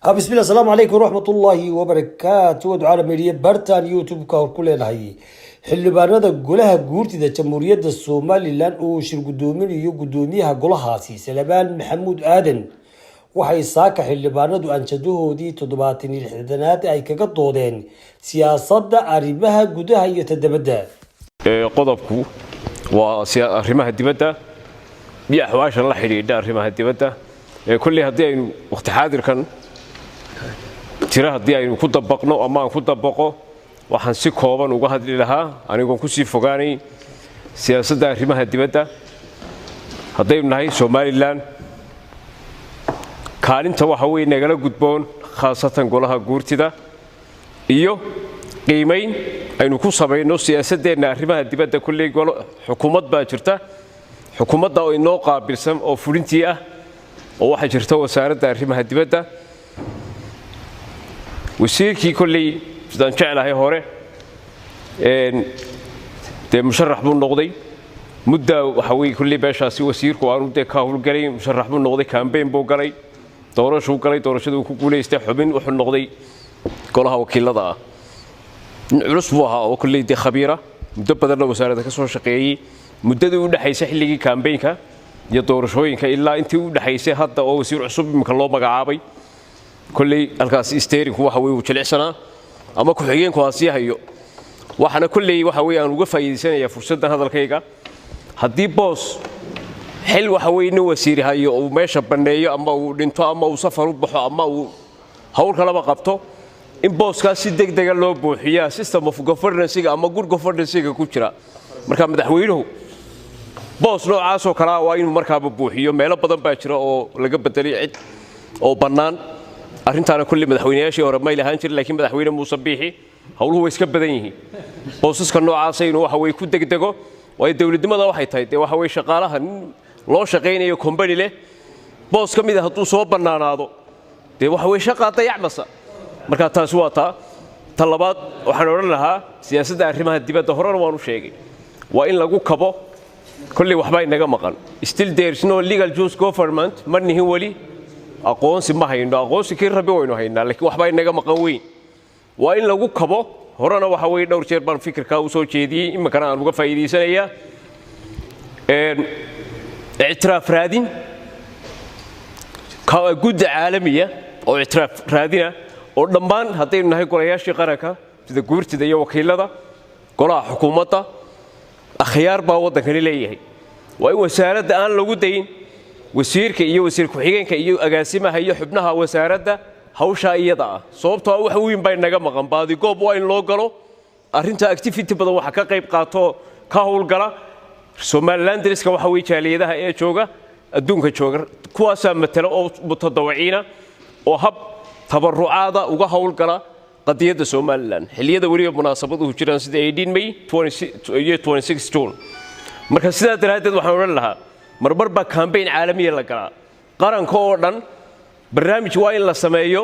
بسم الله السلام عليكم ورحمة الله وبركاته ودعاء ميديا برتان يوتيوب كور كل هاي xildhibaanada golaha guurtida jamhuuriyadda Soomaaliland oo shir gudoominayo gudoomiyaha golahaasi Salabaan Maxamuud Aadan waxay saaka xildhibaanadu anjadoodii 76aad ay kaga doodeen siyaasadda arrimaha gudaha iyo tadabada qodobku waa arrimaha dibadda iyo axwaasha la xiriirta arrimaha dibadda kulli hadii aynu waqti xaadirkan tira hadii aynu ku dabaqno ama aan ku dabaqo waxaan si kooban uga hadli lahaa anigoon ku sii fogaanay siyaasadda arrimaha dibadda haddaynu nahay Soomaaliland kaalinta waxa weey nagala gudboon khaasatan golaha guurtida iyo qiimeyn aynu ku sameeyno siyaasaddeena arrimaha dibadda kulli xukuumad baa jirta xukuumadda oo inoo qaabilsan oo fulintii ah oo waxa jirta wasaaradda arrimaha dibadda wasiirkii kulli sidaan jeclahay hore musharax buu noqday muddo waxa weey kulli beeshaasi wasiirku aanu ka howlgalay musharax buu noqday campaign buu galay doorashadu ku guuleystay xubin wuxuu noqday golaha wakiilada ah culus buu ahaa oo kulli khabiira muddo badan wasaaradda ka soo shaqeeyay muddadii u dhaxaysay xilligii campaignka iyo doorashooyinka ilaa intii u dhaxaysay hadda oo wasiir cusub imka loo magacaabay kulli halkaas steering waxa weey uu jilicsanaa ama ku xigeenku aasiya hayo waxana kulli waxa weey aan uga faa'iideysanayaa fursaddan hadalkayga hadii boos xil waxa weey in wasiir hayo oo meesha baneeyo ama uu dhinto ama uu safar u baxo ama uu hawl kala qabto in booskaas si degdeg ah loo buuxiyo system of governance ama good governance ku jira marka madaxweynuhu boos noocaas oo kala waa inuu markaaba buuxiyo meelo badan baa jira oo laga bedelay cid oo banaan arrintaana kulli madaxweynayaashii hore ma ilahan jirin laakiin madaxweyne Muuse Biixi hawluhu way iska badan yihiin boosaska noocaas inuu waxa way ku degdego way dawladnimada waxay tahay waxa way shaqaalaha loo shaqeynayo company leh boos kamid ah haduu soo banaanaado waxa way shaqada dayacmasa marka taas waa ta labaad waxaan oran lahaa siyaasadda arrimaha dibadda horena waan u sheegay waa in lagu kabo kulli waxba inaga maqan still there is no legal just government marnihi wali aqoonsi ma hayno aqoonsi kii rabi waynu haynaa laakiin waxba inaga maqan weyn waa in lagu kabo horena waxa way dhowr jeer baan fikirka u soo jeediyay imka aan uga faa'iideysanayaa اعتراف رادين كوجود عالمية أو اعتراف رادينا ودمان هذين نهاي قرياشي قركة إذا قرت إذا يوكيل هذا قراء حكومته أخيار باوضة كنيليه وأي وسارة الآن لوجودين وسير كيو وسير كحيين كيو أجاسمة هي حبناها وسارة هوشا يضع صوبته أو حوين بين نجم مقام بعد يقوب وين لوجرو أرنتا أكتيفيتي بدو حقائق قاطو كهول جرا Somaliland iska waxa way jaaliyadaha ee jooga adduunka jooga kuwaas matala oo mutadawiciina oo hab tabarucaada uga hawl gala qadiyada Somaliland xiliyada wariga munaasabaduhu jiraan sida 18 May 26 June marka sidaa daraadeed waxaan oran lahaa marbar ba campaign caalami la galaa qaranka oo dhan barnaamij waa in la sameeyo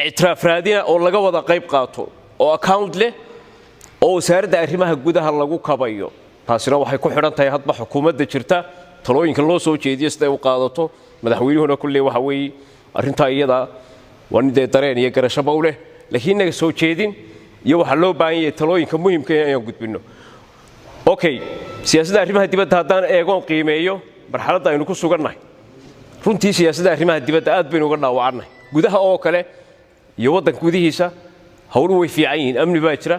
اعتراف raadina oo laga wada qayb qaato oo account leh oo wasaaradda arrimaha gudaha lagu kabayo taasina waxay ku xiran tahay hadba xukuumadda jirta talooyinka loo soo jeediyo sida ay u qaadato madaxweynuhuna kulli waxa weey arrinta iyada wanidee dareen iyo garashaba u leh laakiin naga soo jeedin iyo waxa loo baahan yahay talooyinka muhiimka ah ayaan gudbino okay siyaasadda arrimaha dibadda haddaan eegoon qiimeeyo marxaladda aynu ku sugannahay runtii siyaasadda arrimaha dibadda aad baynu uga dhaawacnay gudaha oo kale iyo waddanka gudihiisa hawluhu way fiican yihiin amni baa jira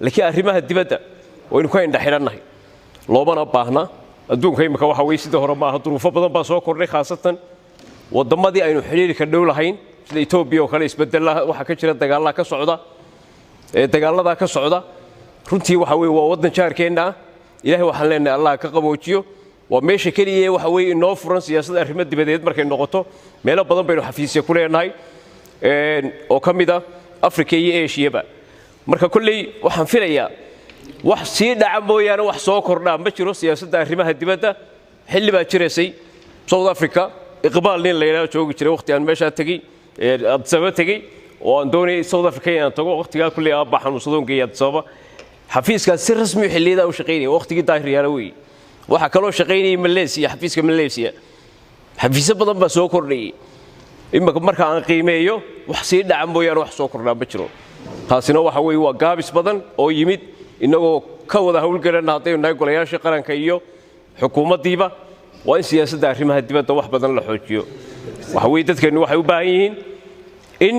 laakiin arrimaha dibadda waynu ka indhaxiranahay loobana baahna adduunka imika waxa way sidoo hore ma aha duruufo badan baa soo kordhay khaasatan wadamadii aynu xiriirka dhow lahayn sida Ethiopia oo kale isbedelaha waxa ka jira dagaalada ka socda runtii waxa way waa wadan jaarkeena Ilaahay waxaan leenahay Allah ka qaboojiyo waa meesha kaliya waxa way inoo furan siyaasadda arrimaha dibadeed markay noqoto meelo badan baynu xafiisyo ku leenahay oo kamid ah Afrika iyo Asia marka kulli waxaan filayaa wax si dhaca mooyaan wax soo kordha ma jiro siyaasadda arrimaha dibadda xilli baa jireysay South Africa iqbaal nin la yiraahdo joogi jiray waqti aan meesha tagay adsaba tagay oo aan doonay South Africa inaan tago waqtiga kulli aaba xanuunsadon geeyay adsaba xafiiska si rasmi xilliyada u shaqeynay waqtigii daahir yaalawi waxa kale oo shaqeynay Malaysia xafiiska Malaysia xafiisyo badan baa soo kordhay imaka marka aan qiimeeyo wax sii dhaca mooyaan wax soo kordhaa ma jiro taasina waxa weeye waa gaabis badan oo yimid inagoo ka wada hawlgalana haddaynu nahay golayaasha qaranka iyo xukuumaddiiba waa in siyaasadda arrimaha dibadda wax badan la xoojiyo waxa weeye dadkeennu waxay u baahan yihiin in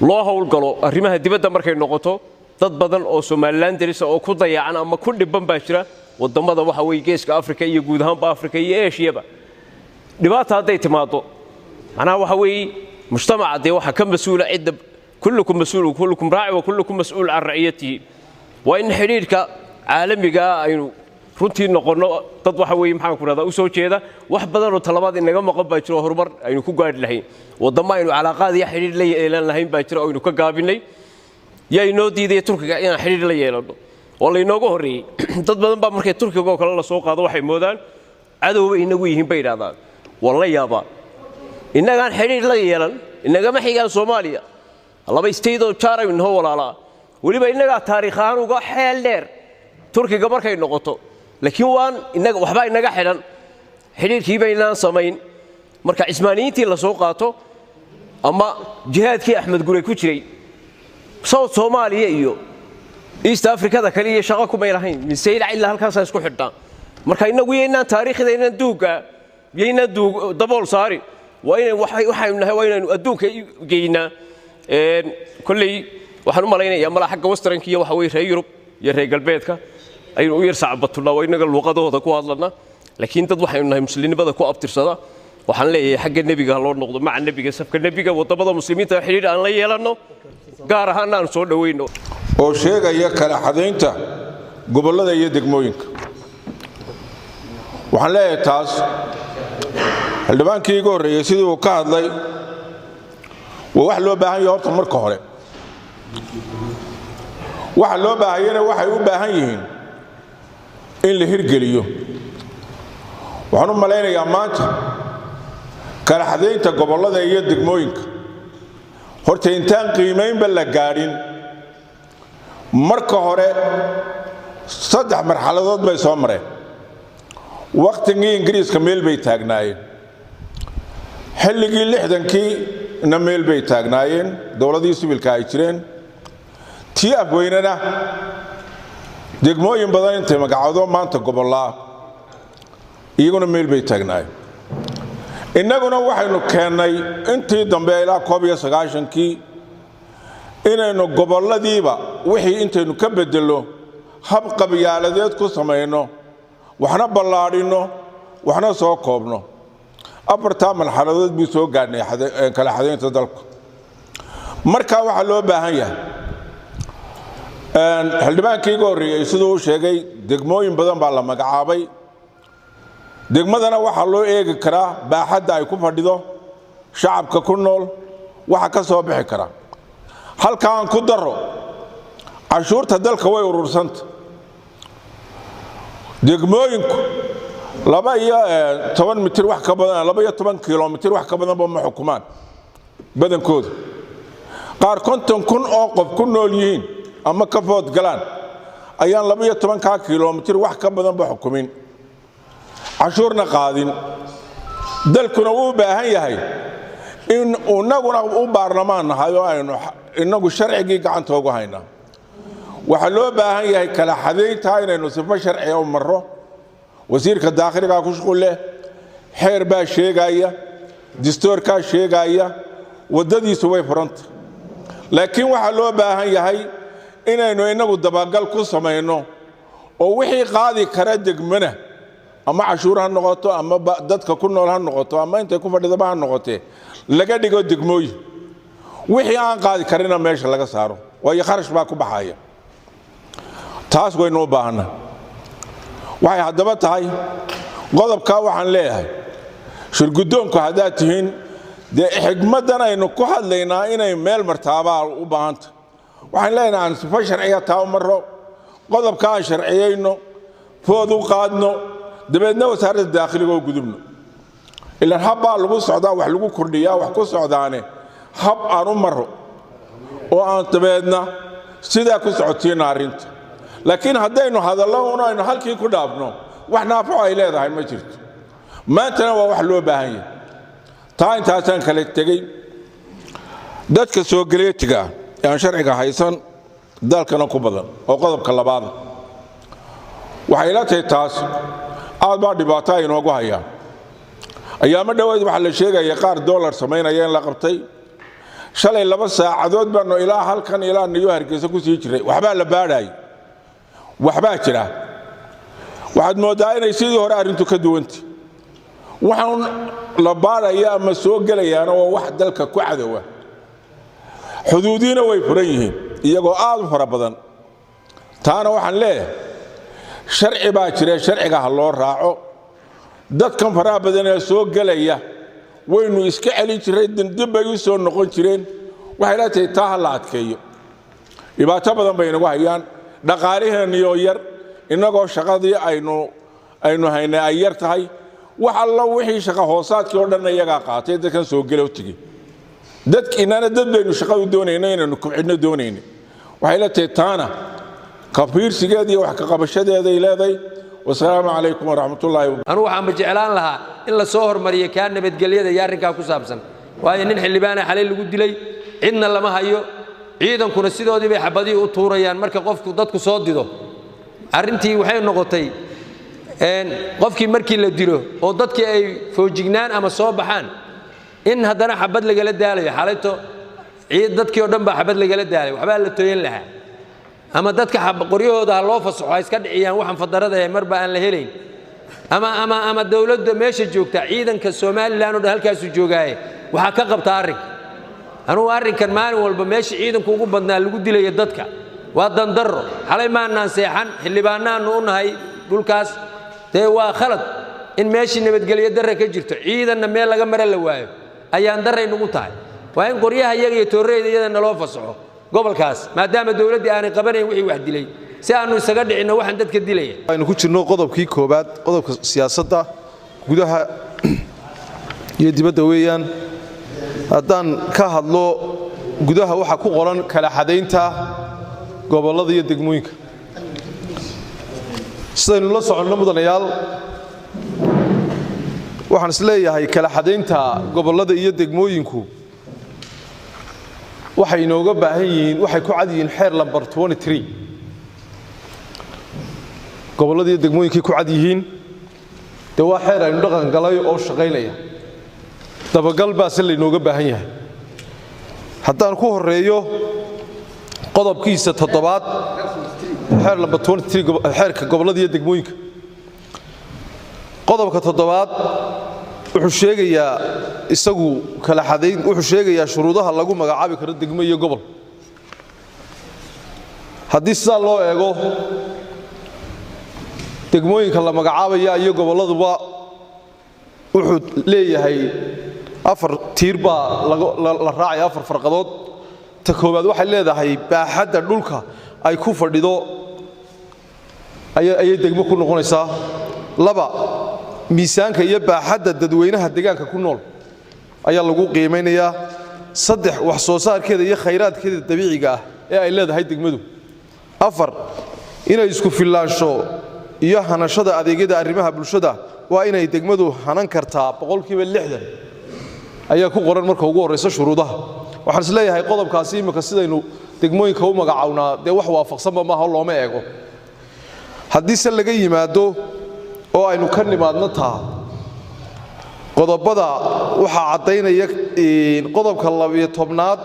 loo hawlgalo arrimaha dibadda markay noqoto dad badan oo Soomaaliland dirisa oo ku dayacan ama ku dhiban baa jira wadamada waxa weeye geeska Afrika iyo guud ahaan Afrika iyo Aasiya dhibaato hadday timaado macnaha waxa weeye mujtamaca waxa ka mas'uula cid kullukum mas'uul kullukum raaci wa kullukum mas'uul an ra'iyatihi wa in xiriirka caalamiga aynu runtii noqono dad waxa weeye maxaan ku radaa u soo jeeda wax badan oo talabaad inaga maqan baa jiro horumar aynu ku gaari lahayn wadamo aynu calaaqaad iyo xiriir la yeelan lahayn baa jiro oo aynu ka gaabinay yaa inoo diiday Turkiga inaan xiriir la yeelano oo la inooga horeeyay dad badan baa markay Turkiga oo kale la soo qaado waxay moodaan cadow inagu yihiin bay yiraahdaan walla yaaba inagaan xiriir la yeelan inaga ma xigaan Soomaaliya laba isteedo jaaray inoo walaala waliba inaga taariikh ahaan uga xeel dheer Turkiga markay noqoto laakiin waan inaga waxba inaga xiran xiriirkii baynaan samayn marka Ismaaniyiintii la soo qaato ama jihaadkii Axmed Gurey ku jiray South Soomaaliya iyo East Africa da kaliya shaqo kuma ilahayn misayl illa halkaas isku xidhnaa marka inagu yeynaan taariikhdeena duuga yeynaa dabool saari waxaynu nahay waynaanu adduunka geynaa kulli waxaan u malaynayaa mala xagga westernka iyo waxa weeye reer Yurub iyo reer galbeedka aynu u yar sacbatuna waa inaga luqadooda ku hadlana laakiin dad waxaynu nahay muslimnimada ku abtirsada waxaan leeyahay xagga nabiga loo noqdo maca nabiga safka nabiga wadamada muslimiinta xiriir aan la yeelano gaar ahaan aan soo dhaweyno oo sheegaya kala xadeynta gobolada iyo degmooyinka waxaan leeyahay taas xildhibaankii ugu horeeyay sidii uu ka hadlay wax loo baahan yahay horta marka hore waxa loo baahayna waxay u baahan yihiin in la hirgeliyo waxaan u malaynayaa maanta kala xadeynta gobolada iyo degmooyinka horta intaan qiimeynba la gaadhin marka hore saddex marxaladood bay soo mareen waqtigii ingiriiska meel bay taagnaayeen xilligii 60kii na meel bay taagnaayeen dawladii sibilka ay jireen tii afweynana degmooyin badan intay magacado maanta gobolaa iyaguna meel bay taagnaayeen innaguna waxaynu keennay intii dambe ilaa 1990kii inaynu goboladiiba wixii intaynu ka bedelo hab qabyaaladeed ku sameeyno waxna ballaadhino waxna soo koobno afarta marxaladood bi soo gaadhnay kala xadeynta dalka marka waxa loo baahan yahay xildhibaankii ugu horeeyay sidoo uu sheegay degmooyin badan baa la magacaabay degmadana waxa loo eegi karaa baaxadda ay ku fadhido shacabka ku nool waxa ka soo bixi kara halkaan ku daro cashuurta dalka way urursanta degmooyinku 12 mitir wax ka badan 12 kilomitir wax ka badan ma xukumaan badankooda qaar 50,000 oo qof ku nool yihiin ama ka food galaan ayaan 12 kilomitir wax ka badan ba xukumin cashuurna qaadin dalkuna uu baahan yahay in unaguna u baarlamaan nahayo aynu inagu sharcigii gacanta ugu haynaa waxa loo baahan yahay kala xadeynta inaynu sifo sharci oo marro wasiirka daaqiliga ku shaqo leh xeer baa sheegaya dastuurka sheegaya wadadiisu way furanta laakiin waxa loo baahan yahay inaynu inagu dabagal ku sameeyno oo wixii qaadi kara degmana ama cashuur ha noqoto ama dadka ku nool ha noqoto ama intay ku fadhida ha noqotee laga dhigo degmooyin wixii aan qaadi karina meesha laga saaro way kharash baa ku baxaya taas waynu u baahanaa waxay haddaba tahay qodobka waxaan leeyahay shirgudoonku hadaa tihiin dee xigmadan aynu ku hadlaynaa inay meel martaabaa u baahanta waxaan leenahay sifo sharciya taa u marro qodobka aan sharciyeyno food u qaadno dabeedna wasaaradda daaqiliga oo gudubno ilaan habbaa lagu socdaa wax lagu kordhiyaa wax ku socdaane hab aan u marro oo aan dabeedna sidaa ku socotiina arrinta laakiin haddaynu hadallo aynu halkii ku dhaafno wax naafac ay leedahay ma jirto maantana waa wax loo baahan yahay taa intaasaan kala tegey dadka soo galeetiga aan sharciga haysan dalkana ku badan oo qodobka labaad waxay la tahay taas aad baa dhibaato inoogu hayaan ayaama dhawayd waxa la sheegaya qaar dollar sameynaya in la qabtay shalay 2 saacadood baanu ilaa halkan ilaa New Hargeysa ku sii jiray waxba la baadhay waxba jira waxaad moodaa inay sidii hore arintu ka duwantay waxaan la baadhaya ama soo galayaan oo wax dalka ku cadowa xuduudiina way furan yihiin iyagoo aad u fara badan taana waxaan leeyahay sharci baa jira sharciga ha loo raaco dadkan faraha badan ee soo galaya waynu iska celin jiray dib bay u soo noqon jireen waxay la tahay taa la adkeeyo dhibaato badan bay nagu hayaan dhaqaalihiina yar inagoo shaqadii aynu haynay ay yar tahay wax alla wixii shaqo hoosaadkii oo dhan iyaga qaatay dadkan soo galowtigi dadkiinana dad baynu shaqadu doonaynay inaynu kubcidno doonaynay waxay la tahay taana kafiirsigeed iyo wax ka qabashadeeda ay leedahay والسلام عليكم ورحمة الله وبركاته. أنا وحنا بجعلان لها إلا صهر مريء كان بتقليه ده يارن كاكو سابسن وهاي ننحل لبانة حليل وجود لي عندنا لما هيو عيدا كنا سيدو دي بحبدي وطوريان مركب قفك ضدك صاد ده عرنتي وحين نقطي إن قفك مركي لديره وضدك أي فوججنان أما صوبحان إن هذا حبد لجلد دالي حالته عيد ضدك يودن بحبد لجلد دالي وحبال التوين لها أما دتك حب قريه ده الله فصح عايز كده عيان وحن فضرة ده مربع أن لهلين أما الدولة ده ماشي جوك تعيدا كالسومال لأنه ده هالكاس جوجاي وحقق بتعرق أنا وأرك كان ماني والبماشي عيدا كوكو بدنا اللي قد لي دتك وهذا نضر حلي ما ننسيحن اللي بنا نقول هاي دول كاس ده هو خلط إن ماشي نبت قال يدرك كجرت عيدا نميل لقى مرة لواي أيان در إنه متعب وين قريه هيجي توري ده إنه الله فصحه قبل كاس ما دام الدولة دي أنا قبلني وحي واحد لي سأنو سجد إنه واحد دتك دليل. أنا كنت شنو قضب كي كوبات قضب سياسة جودها يدي بدويان هذان كهالله جودها وحكو قرن كلا حدين تا قبل الله ذي يدقمويك. سين الله سبحانه مدنيال وحنسليه هاي كلا حدين تا قبل الله ذي يدقموينكو. waxay inooga baahan yihiin waxay ku cad yihiin xeer lambar 23 goboladii degmooyinkii ku cad yihiin de waa xeer aynu dhaqan galay oo shaqaynaya dabagal baa si la inooga baahan yahay haddaan ku horeeyo qodobkiisa 7 xeer lambar 23 xeerka goboladii degmooyinka qodobka 7 wuxuu sheegayaa isagu kala xadeyn wuxuu sheegayaa shuruudaha lagu magacaabi karo degmo iyo gobol haddii sidaa loo eego degmooyinka la magacaabaya iyo goboladuba wuxuu leeyahay 4 tiir baa la raacay 4 farqadood ta koobaad waxay leedahay baaxadda dhulka ay ku fadhido ayay degmo ku noqonaysaa 2 miisaanka iyo baaxadda dadweynaha deegaanka ku nool ayaa lagu qiimeynayaa 3 wax soo saarkeeda iyo khayraadkeeda dabiiciga ah ee ay leedahay degmadu 4 inay isku filaansho iyo hanashada adeegyada arrimaha bulshada waa inay degmadu hanan kartaa 60% ayaa ku qoran marka ugu horeysa shuruudaha waxaan is leeyahay qodobkaasi imika sidaynu degmooyinka u magacawnaa de wax waafaqsan ma aha looma eego haddii se laga yimaado oo aynu ka nimaadno taa qodobada waxa cadeynaya qodobka 12aad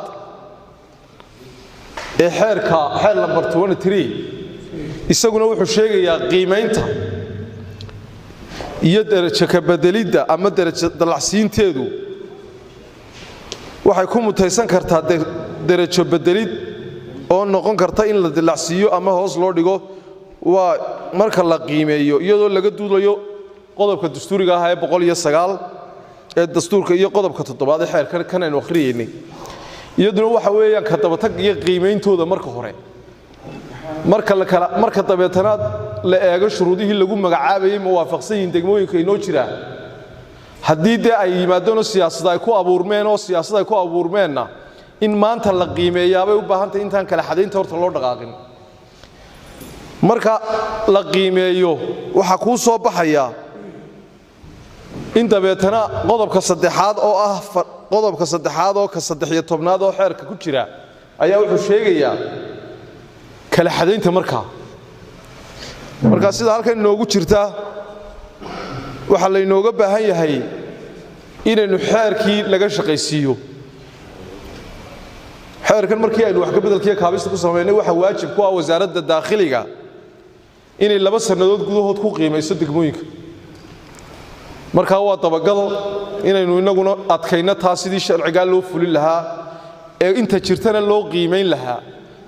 ee xeer lambar 23 isaguna wuxuu sheegayaa qiimeynta iyo darajo ka bedelidda ama darajo dalacsiinteedu waxay ku mutaysan kartaa darajo bedelid oo noqon karta in la dalacsiiyo ama hoos loo dhigo waa marka la qiimeeyo iyadoo laga duulayo qodobka dastuuriga ah ee 109 ee dastuurka iyo qodobka 7 ee xeerkan kan aynu akhriyeynay iyaduna waxa weeyaan ka daba tag iyo qiimeyntooda marka hore marka dabeetanaad la eego shuruudihii lagu magacaabayay muwaafaqsan yihiin degmooyinka inoo jira haddii de ay yimaadaan siyaasad ay ku abuurmeenna in maanta la qiimeeyaabay u baahan tahay intaan kala xadeynta horta loo dhaqaaqin marka la qiimeeyo waxa ku soo baxaya in dabeetana qodobka saddexaad oo ah qodobka saddexaad oo ka 13aad oo xeerka ku jira ayaa wuxuu sheegayaa kala xadaynta markaa sida halkan inoogu jirta waxa la inooga baahan yahay inaynu xeerkii laga shaqaysiiyo xeerkan markii aynu wax ka bedelkiya kaabista ku sameynay waxa waajib ku ah wasaaradda daakhiliga inay 2 sanadood gudahood ku qiimayso degmooyinka marka waa dabagal inaynu inaguna adkayna taas sidii sharciga loo fulin lahaa ee inta jirtana loo qiimeyn lahaa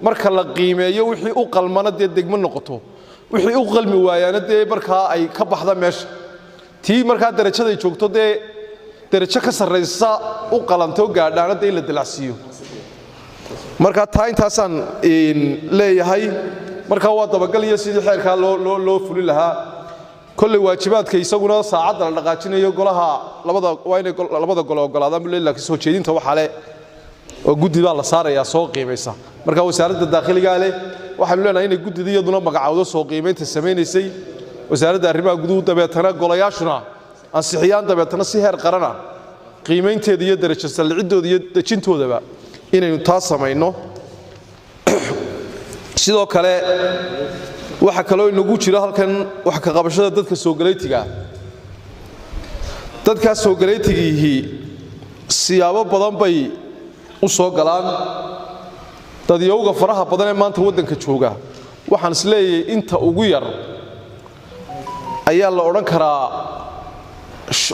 marka la qiimeeyo wixii u qalmana degmo noqoto wixii u qalmi waayana markaa ay ka baxda meesha tii markaa darajada ay joogto darajo ka sarreysa u qalanto gaadhaana in la dilacsiiyo marka taa intaasaan leeyahay marka waa dabagal iyo sidii xeerkaa loo fulin lahaa كل واجبات كيسونا ساعات على النقاشين يقولها لبضة قلوا قلادان بالله كسو تشيدين توح عليه وجودي بالله صار يا سوقي بيسا مركز وزارة الداخلية قاله وحلو لنا إن جودي دي يدنا مقعود سوقي بيت السمين يسي وزارة الربا جدود تبعتنا قلياشنا الصحيان تبعتنا سهر قرنا قيمين تدي درجة العدة دي تشنتو دبا إن ينتصم إنه sidoo kale waxa kale oo inagu jira halkan wax ka qabashada dadka soo galeytiga siyaabo badan bay u soo galaan dadiyowga faraha badan ee maanta wadanka jooga waxaan isleeyahay inta ugu yar ayaa la oran karaa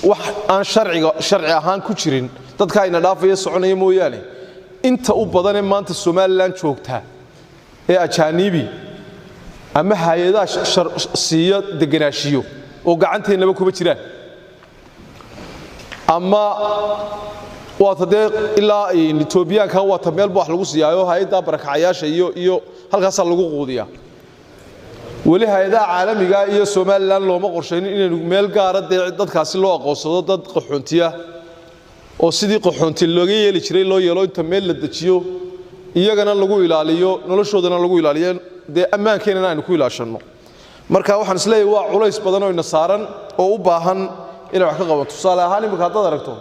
wax aan sharci ahaan ku jirin dadka ayna dhaafaya soconaya mooyaane inta u badan ee maanta Soomaaliland joogta ee ajaanibi ama hay'adaha siiya deganaashiyo oo gacanteennaba kuma jiraan ama waatade ilaa Ethiopia-ka waata meel wax lagu siiyaayo hay'adda barakacayaasha iyo halkaas lagu quudiyaa wali hay'adaha caalamiga iyo Soomaaliland looma qorsheynin inay meel gaar ah dadkaasi loo aqoonsado dad qaxoontiya oo sidii qaxoonti looga yeeli jiray loo yeelo inta meel la dajiyo iyagana lagu ilaaliyo noloshoodana lagu ilaaliyo ammaankeena aan ku ilaashano marka waxaan isleeyahay waa culays badan oo ina saaran oo u baahan in wax ka qabato tusaale ahaan imika hadda aragto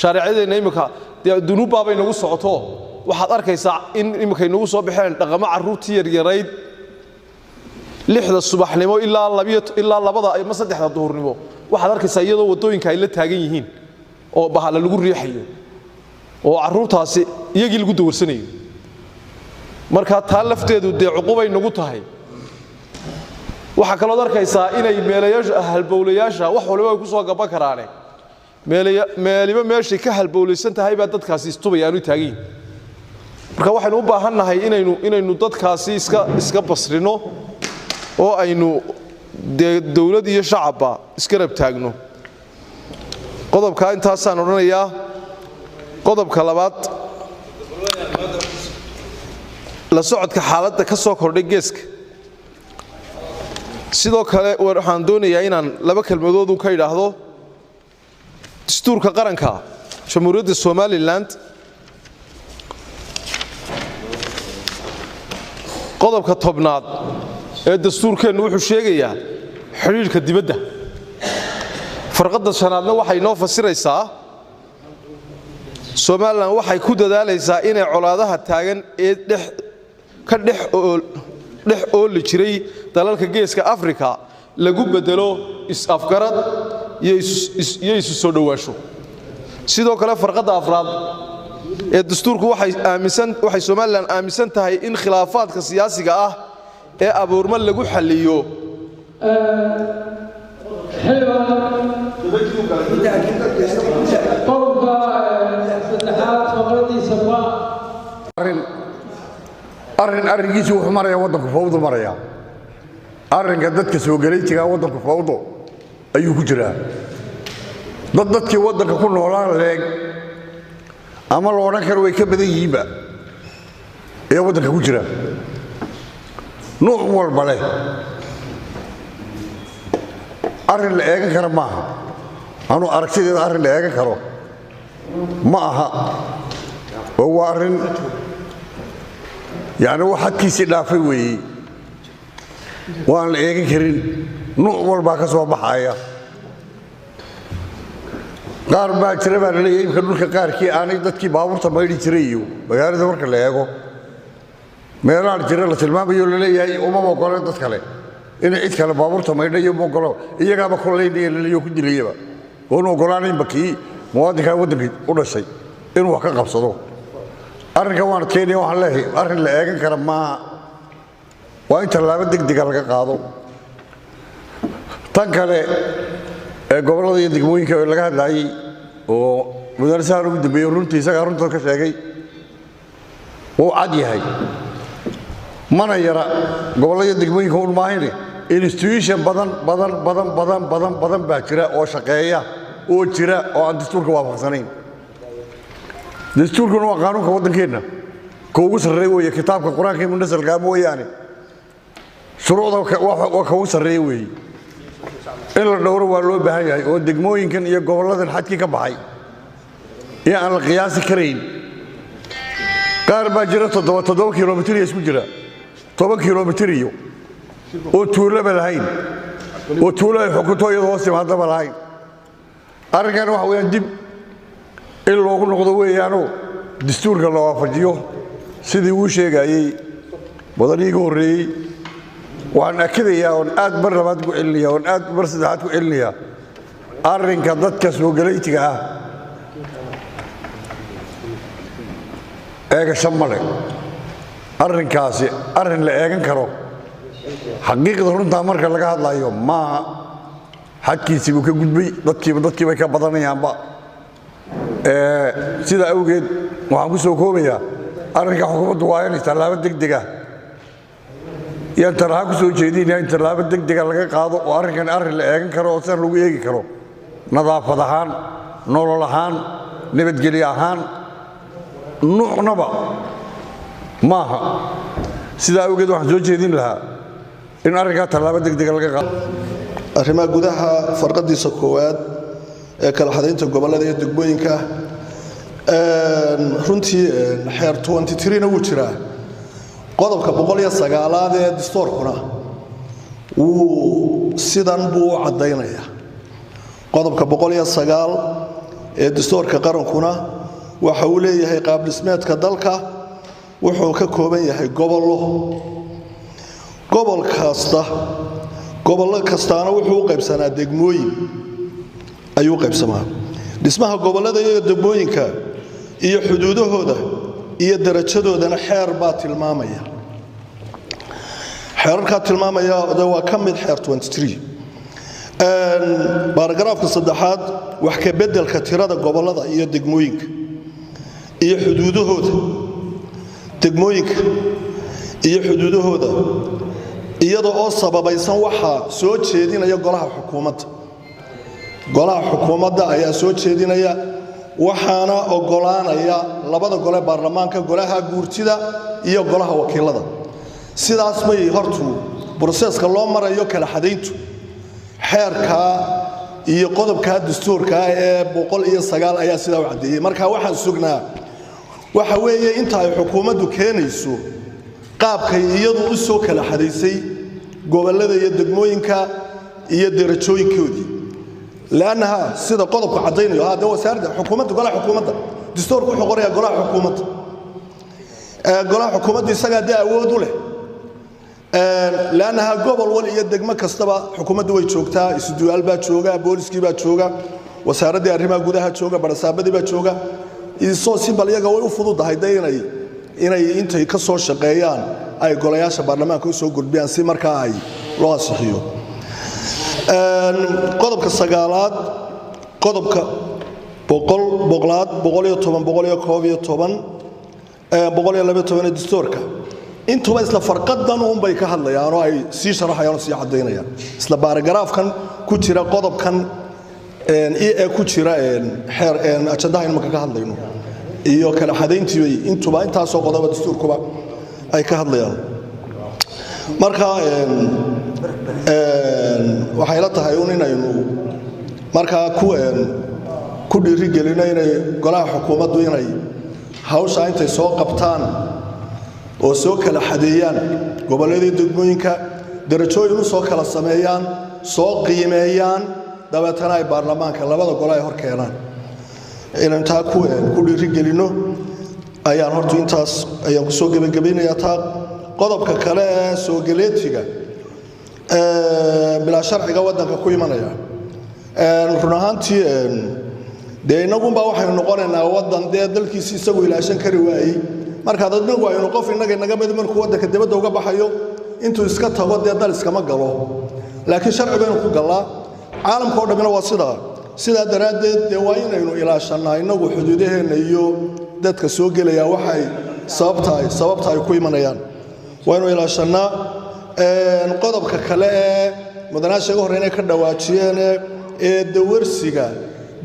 shariicadeena imika dunuubba bay nagu socoto waxaad arkaysaa in imika nagu soo baxeen dhaqamo caruurtii yaryarayd 6 subaxnimo ilaa 2 ama 3 duhurnimo waxaad arkaysaa iyadoo wadooyinka ay la taagan yihiin oo bahala lagu riixayo oo caruurtaasi iyagii lagu dawarsanayo marka taa lafteedu cuqubay nagu tahay waxa kale oo arkaysaa inay meelayaasha halbowlayaasha wax waliba ay ku soo gaban karaan meeliba meeshii ka halbowlaysan tahay baa dadkaasi istubayaan u taagin marka waxaynu u baahannahay inaynu dadkaasi iska basrino oo aynu dawlad iyo shacabba iska rab taagno qodobka intaasaan oranayaa qodobka labaad la socodka xaaladda ka soo kordhay geeska sidoo kale waxaan doonayaa inaan 2 kelmadood ka idhaahdo dastuurka qaranka jamhuuriyadda Soomaaliland qodobka 10aad ee dastuurkeenu wuxuu sheegayaa xiriirka dibadda farqadda shanaadna waxay noo fasiraysaa Soomaaliland waxay ku dadaalaysaa inay colaadaha taagan ee dhex ooli jiray dalalka geeska Afrika lagu bedelo is-afgarad iyo isu soo dhawaasho sidoo kale farqadda afraad ee dastuurku waxay Soomaaliland aaminsan tahay in khilaafaadka siyaasiga ah ee abuurma lagu xalliyo arrinkiisu wuxuu maraya waddanku fawdo maraya arrinka dadka soo galeytiga waddanku fawdo ayuu ku jiraa dadkii waddanka ku noolaan leeg ama la odhan karo way ka badan yihiinba ee waddanka ku jira nuuc walba leh arrin la eegan kara maaha anuu aragtideeda arrin la eegan karo ma aha oo waa arrin يعني واحد كيس دافي وي وان ايغن كرين نوع والبا كسو بخايا qaar baa jira baa leeyahay imka dhulka qaarkii aanay dadkii baabuurta maydhi jiray iyo magaalada marka la eego meelaha jira la tilmaamayo la leeyahay uma ogolo dad kale in cid kale baabuurta maydhayo ma ogolo iyagaaba koleynaya la leeyahay ku dilayaba oo ogolaanayn bakii muwaadinka waddanka u dhashay inuu wax ka qabsado arrinka waan keenay waxaan leeyahay arrin la eegan kara maaha waa in tallaabo degdeg laga qaado tan kale ee gobollada iyo degmooyinka laga hadlayay oo madaarsaha ugu dambeeyay runtii isaga runta ka sheegay oo cad yahay mana yara gobollada iyo degmooyinka u maahine institution badan baa jira oo shaqeeya oo jira oo aan dastuurka waafaqsanayn dastuurkuna waa qaanuunka waddankeena ka ugu sarreeya weeye kitaabka qur-aanka iyo munasalka mooyaane shuruucda waa ka ugu sarreeya weeye in la dhowro waa loo baahan yahay oo degmooyinkan iyo gobolladan xadkii ka baxay iyo aan la qiyaasi karayn qaar baa jira 7 kilomitir isku jira 10 kilomitir iyo oo tuulaba lahayn oo tuulo ay xukunto iyadoo hoos timaadaba lahayn arrinkan waxa weeyaan dib in loogu noqdo weeyaanoo dastuurka la waafajiyo sidii uu sheegayay badaniga horreeyay waxaan akidayaa oon aad mar labaad ku celinayaa oon aad mar saddexaad ku celinayaa arrinka dadka soo galaytiga ah eegasho male arrinkaasi arrin la eegan karo xaqiiqda runtaa marka laga hadlayo maaha xadkiisii buu ka gudbay dadkii bay ka badanayaanba sida awgeed waxaan ku soo koobayaa arrinka xukuumaddu waa inay tallaabo degdeg ah yaan taraha ku soo jeedinaya in tallaabo degdega laga qaado oo arrinkan arrin la eegan karo oo sidan lagu eegi karo nadaafad ahaan nolol ahaan nabadgelyo ahaan nuucnaba maaha sidaa awgeed waxaan soo jeedin lahaa in arrinkaa tallaabo degdega laga qaado arrimaha gudaha farqadiisa koowaad ee kala xadaynta gobollada iyo degmooyinka runtii xeer 23na wuu jiraa qodobka 109aad ee dastuurkuna wuu sidan buu u cadaynayaa qodobka 109 ee dastuurka qarankuna waxa uu leeyahay qaab dhismeedka dalka wuxuu ka kooban yahay gobollo gobollo kastaana wuxuu u qaybsanaa degmooyin ayuu qaybsamaa dhismaha gobollada iyo degmooyinka iyo xuduudahooda iyo darajadoodana xeer baa tilmaamaya xeerarka tilmaamaya waa ka mid xeer 23 baaragraafka saddexaad wax ka bedelka tirada gobollada iyo degmooyinka iyo xuduudahooda degmooyinka iyo xuduudahooda iyada oo sababaysan waxa soo jeedinaya golaha xukuumadda ayaa soo jeedinaya waxaana ogolaanaya labada gole baarlamaanka golaha guurtida iyo golaha wakiilada sidaas bay hortu processka loo marayo kala xadayntu xeerka iyo qodobka dastuurka ee 109 ayaa sidaa u cadeeyay marka waxaan sugnaa waxa weeye inta ay xukuumaddu keenayso qaabkay iyadu u soo kala xadaysay gobollada iyo degmooyinka iyo darajooyinkoodii laanaha sida qodobka cadaynayo hada wasaaradda xukuumadda golaha xukuumadda dastuurku wuxuu qorayaa golaha xukuumadda isaga daa awood u leh laanaha gobol wal iyo degmo kastaba xukuumaddu way joogtaa isuduwaal baa jooga booliskii baa jooga wasaaradda arrimaha gudaha jooga barasaabadii baa jooga isoo si bal iyaga way u fududahay inay intay ka soo shaqeeyaan ay golayaasha baarlamaanka u soo gudbiyaan si markaa ay loo ansixiyo qodobka 9aad qodobka 112 dastuurka intuba isla farqadan uun bay ka hadlayaan oo ay sii sharaxayaan oo sii cadeynayaan isla baaragraafkan ku jira qodobkan ee ku jira xeer ajandaha inma ka hadlayno iyo kala xadayntii intuba intaasoo qodoba dastuurkuba ay ka hadlayaan marka waxay la tahay inaynu markaa ku dhiirigelino inay golaha xukuumaddu inay hawsha intay soo qabtaan oo soo kala xadeeyaan gobolladii degmooyinka darajooyin u soo kala sameeyaan soo qiimeeyaan dabeetana ay baarlamaanka labada gole ay hor keenaan inaan taa ku dhiirigelino ayaan horta intaas ayaan ku soo gabagabeynayaa taa qodobka kale ee soo galeetiga bilaa sharciga waddanka ku imanaya run ahaantii dee innagunbaa waxaynu noqonaynaa waddan dee dalkiisi isagu ilaashan kari waayey markaad adnagu aynu qof innaga inaga mid markuu waddanka dibadda uga baxayo intuu iska tago dee dal iskama galo laakiin sharci baynu ku gallaa caalamka oo dhammina waa sidaa daraaddeed dee waa inaynu ilaashannaa innagu xuduudaheenna iyo dadka soo gelaya waxay sababta ay ku imanayaan waa inuu ilaashannaa qodobka kale ee mudanaasha ugu horreyn ay ka dhawaajiyeen ee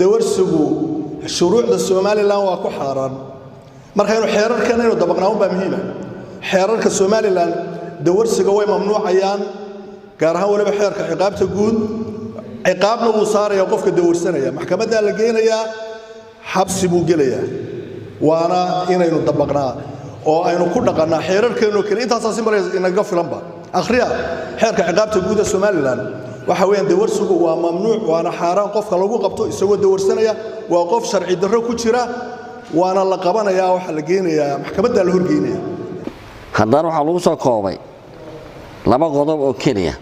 dawarsigu shuruucda Somaliland waa ku xaaran marka inuu xeerarkan inuu dabaqnaa baa muhiim ah xeerarka Somaliland dawarsiga way mamnuucayaan gaar ahaan waliba xeerka ciqaabta guud ciqaabna uu saarayo qofka dawarsanaya maxkamadda la geenayaa xabsi buu gelayaa waana inaynu dabaqnaa oo aynu ku dhaqannaa xeerarkeenu kale intaas maray inaga filanba akhriya xeerka ciqaabta guud ee Somaliland waxa weeyaan dawarsigu waa mamnuuc waana xaaraan qofka lagu qabto isagoo dawarsanaya waa qof sharci darro ku jira waana la qabanayaa waxa la geenayaa maxkamadda la horgeynaya haddana waxa lagu soo koobay laba qodob oo kaliya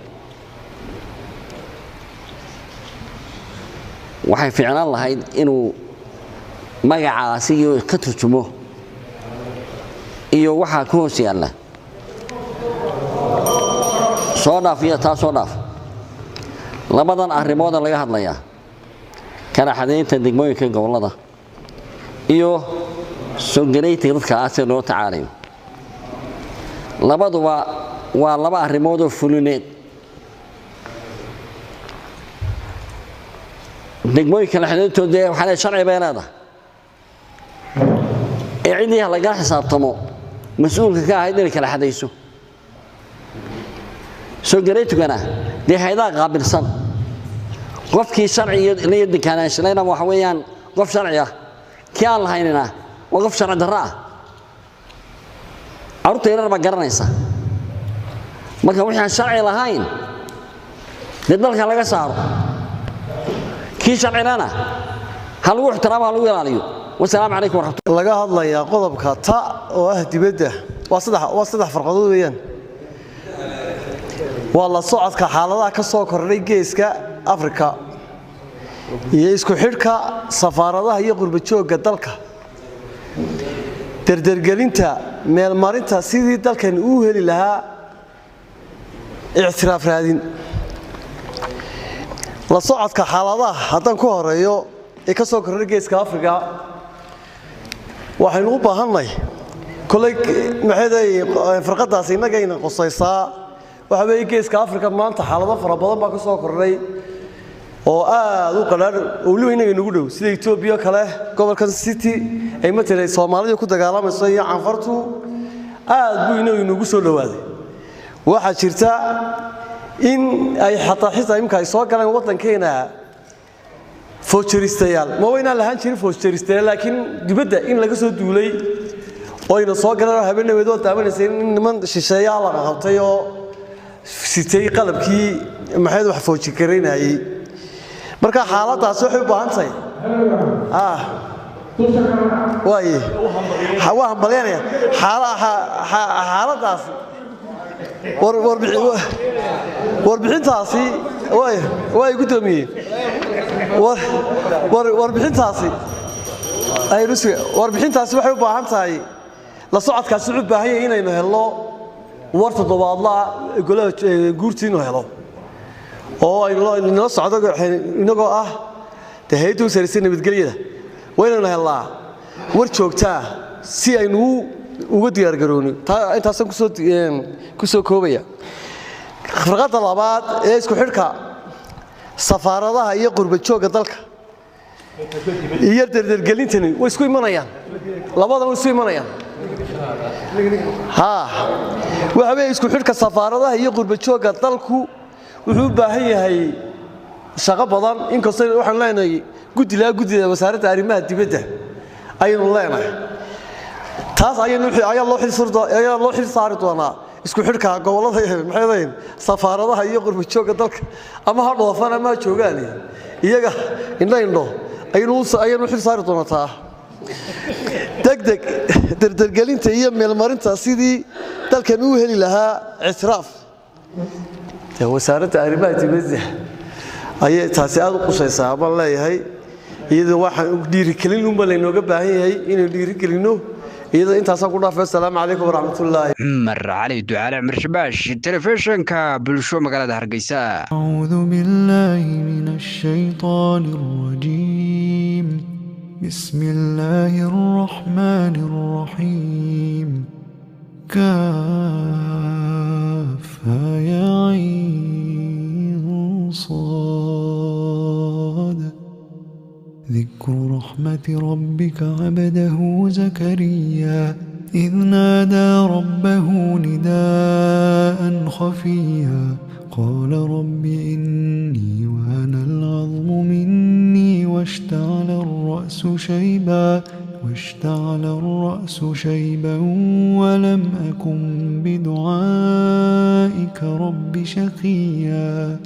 waxay fiicnaan lahayd inuu magacaasi ka turjumo iyo waxa ku hoos yaalla soo dhaafiya taas soo dhaaf labadan arrimood laga hadlayaa kala xadeynta degmooyinka gobolada iyo soo gareeyta dadka aasee loo tacaalayo labaduba waa laba arrimood oo fulineed degmooyinka kala xadeentooda waxaa sharci bay leedahay ee cidii laga xisaabtamo mas'uulka ka ahayd inay kala xadayso soo gareeytugana dee hay'adaha qaabilsan qofkii sharciga iyo deganaanshalayna waxa weeyaan qof sharci ah kii aan lahaynina waa qof sharci darro ah arrinta yar ma garanaysa marka wixii aan sharci lahayn dee dalka laga saaro kii sharcina hal uu ixtiraam hal uu ilaaliyo والسلام عليكم ورحمة الله. laga hadlayaa qodobka ta oo ah dibadda waa saddex farqadood weeyaan waa la socodka xaaladaha ka soo kordhay geeska Afrika iyo isku xidhka safaaradaha iyo qurba joogga dalka dardargelinta meel marinta sidii dalkan uu heli lahaa ictiraaf raadin la socodka xaaladaha hadan ku horeeyo ee ka soo kordhay geeska Afrika waxaynu u baahannahay kulay maxay farqadaas inaga in qosaysaa waxa weeye geeska Afrika maanta xaalado fara badan baa ka soo kordhay oo aad u qadar oo waliba inaga nagu dhow sida Ethiopia kale gobolka City ay matalay Soomaaliya ku dagaalamayso iyo Canfartu aad buu inaga nagu soo dhawaaday waxa jirta in ay xataa imka ay soo galeen wadankeena foojaristayaal ma wayna lahaan jirin foojaristayaal laakiin dibadda in laga soo duulay oo ina soo galaan habeenadeed oo taabanaysa in niman shisheeyaal la qabtay oo sitay qalabkii maxay wax fooji kareynayay marka xaaladaas waxay u baahan tahay waa hambaleenaya xaaladaas warbixintaasi way guddoomiyeen warbixintaasi waxay u baahan tahay la socodkaasi wuxuu u baahan yahay inaynu helno war toddobaadla golaha guurtii inuu helo oo aynu la socdo inagoo ah hay'adda u sareysa nabadgelyada waa inaynu helnaa war joogtaa si aynu uga diyaargarowno intaasaan ku soo koobaya farqada labaad ee isku xidhka safaaradaha iyo qurba joogga dalka iyo dardargelintani way isku imanayaan labadan way isku imanayaan waxa weeye isku xidhka safaaradaha iyo qurba joogga dalku wuxuu u baahan yahay shaqo badan inkastoo waxaan leenahay guddida wasaaradda arrimaha dibadda ayaynu leenahay taas ayaa loo xil saari doonaa isku xidhka gobolada maxay safaaradaha iyo qurba joogga dalka ama ha dhoofan ama joogaan iyaga indho ayaynu xil saari doontaa degdeg dardargelinta iyo meelmarinta sidii dalkan uu heli lahaa ictiraaf wasaaradda arrimaha dibadda ayay taasi aad u qusaysaa baan leeyahay iyadoo waxaan dhiirigelin unba laynooga baahan yahay inaynu dhiirigelinno iyadoo intaasaan ku dhaafay asalaamu calaykum waraxmatullaahi cumar cali ducaale cumar shabaash telefishinka bulsho magaalada hargeysa أعوذ بالله من الشيطان الرجيم بسم الله الرحمن الرحيم كافها يا عين صاد ذكر رحمة ربك عبده زكريا إذ نادى ربه نداء خفيا قال رب إني وهن العظم مني واشتعل الرأس شيبا ولم أكن بدعائك رب شقيا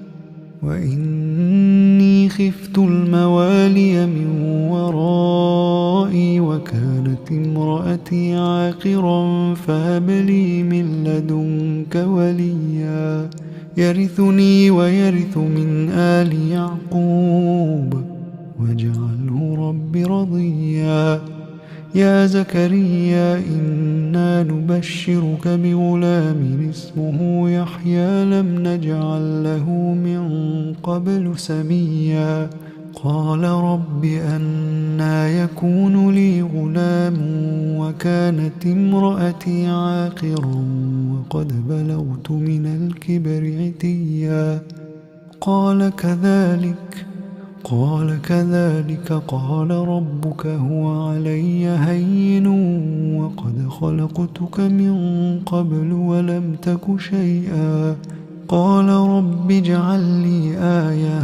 وإني خفت الموالي من ورائي وكانت امرأتي عاقرا فهب لي من لدنك وليا يرثني ويرث من آل يعقوب واجعله رب رضيا يا زكريا إنا نبشرك بغلام اسمه يحيى لم نجعل له من قبل سميا قال رب أنى يكون لي غلام وكانت امرأتي عاقرا وقد بلغت من الكبر عتيا قال كذلك قال ربك هو علي هين وقد خلقتك من قبل ولم تك شيئا قال رب اجعل لي آية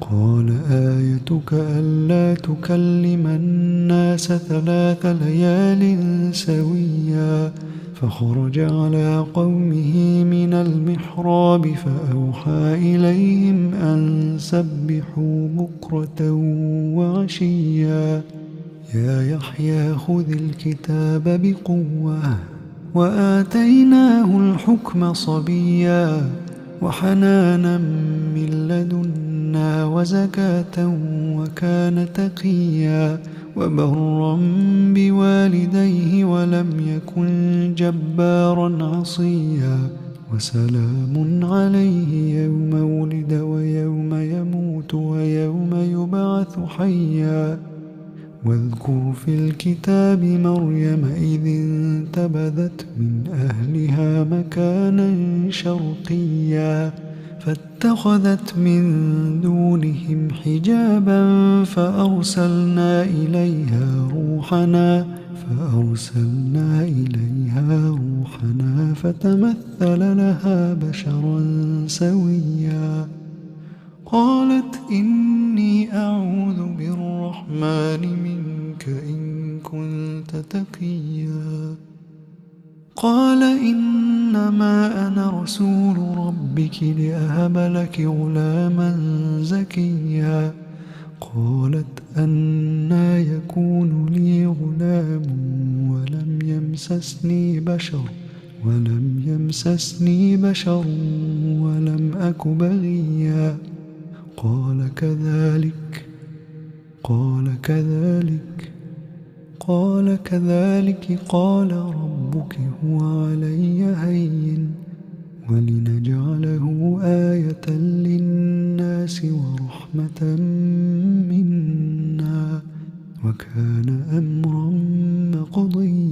قال آيتك ألا تكلم الناس 3 ليال سويا فخرج على قومه من المحراب فأوحى إليهم أن سبحوا بكرة وعشيا يا يحيى خذ الكتاب بقوة وآتيناه الحكم صبيا وحنانا من لدنا وزكاة وكان تقيا وبرا بوالديه ولم يكن جبارا عصيا وسلام عليه يوم ولد ويوم يموت ويوم يبعث حيا واذكر في الكتاب مريم إذ انتبذت من أهلها مكانا شرقيا فاتخذت من دونهم حجابا فأرسلنا إليها روحنا فتمثل لها بشرا سويا قالت إني أعوذ بالرحمن منك إن كنت تقيا قال إنما أنا رسول ربك لأهب لك غلاما زكيا قالت أنى يكون لي غلام ولم يمسسني بشر ولم أك بغيا قال كذلك قال ربك هو علي هين ولنجعله آية للناس ورحمة منا وكان أمرا مقضيا